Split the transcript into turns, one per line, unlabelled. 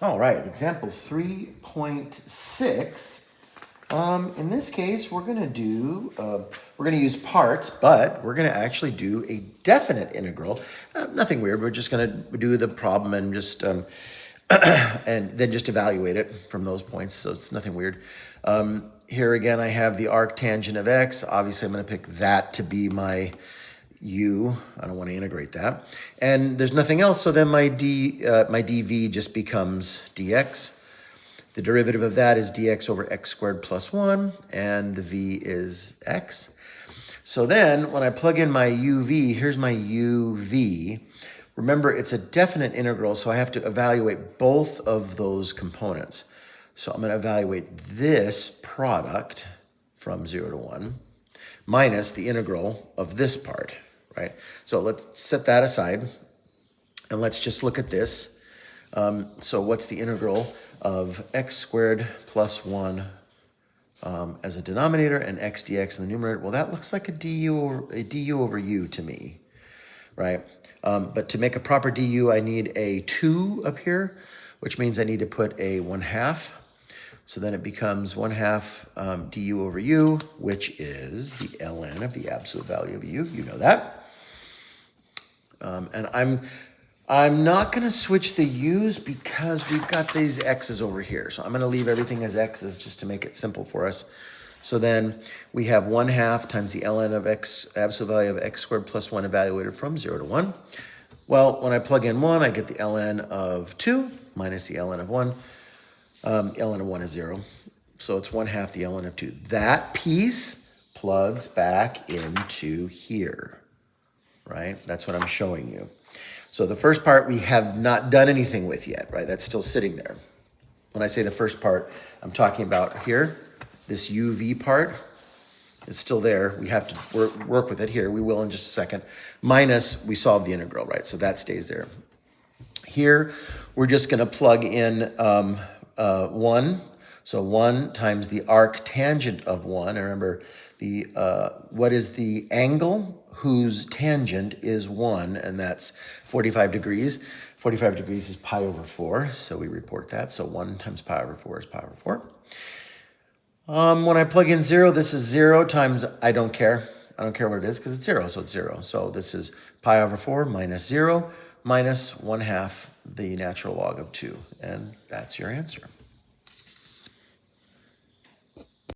All right, example 3.6. In this case, we're going to use parts, but we're going to actually do a definite integral. Nothing weird. We're just going to do the problem and just and then just evaluate it from those points. So it's nothing weird. Here again, I have the arc tangent of x. Obviously, I'm going to pick that to be my u. I don't want to integrate that. And there's nothing else, so then my dv just becomes dx. The derivative of that is dx over x squared plus 1, and the v is x. So then when I plug in my uv, here's my uv. Remember, it's a definite integral, so I have to evaluate both of those components. So I'm going to evaluate this product from 0 to 1 minus the integral of this part, right? So let's set that aside, and let's just look at this. So what's the integral of x squared plus 1 as a denominator and x dx in the numerator? Well, that looks like a du over u to me, right? But to make a proper du, I need a 2 up here, which means I need to put a 1/2. So then it becomes 1/2 du over u, which is the ln of the absolute value of u. You know that. And I'm not going to switch the u's because we've got these x's over here. So I'm going to leave everything as x's just to make it simple for us. So then we have 1/2 times the ln of x, absolute value of x squared plus 1 evaluated from 0 to 1. Well, when I plug in 1, I get the ln of 2 minus the ln of 1. Ln of 1 is 0. So it's 1/2 the ln of 2. That piece plugs back into here, right? That's what I'm showing you. So the first part we have not done anything with yet, right? That's still sitting there. When I say the first part, I'm talking about here, this UV part. It's still there. We have to work with it here. We will in just a second. Minus, we solve the integral, right? So that stays there. Here, we're just going to plug in 1. So 1 times the arc tangent of 1. And remember, what is the angle whose tangent is 1, and that's 45 degrees. 45 degrees is pi over 4, so we report that. So 1 times pi over 4 is pi over 4. When I plug in 0, this is 0 times, I don't care. I don't care what it is because it's 0, so it's 0. So this is pi over 4 minus 0 minus 1/2 the natural log of 2. And that's your answer.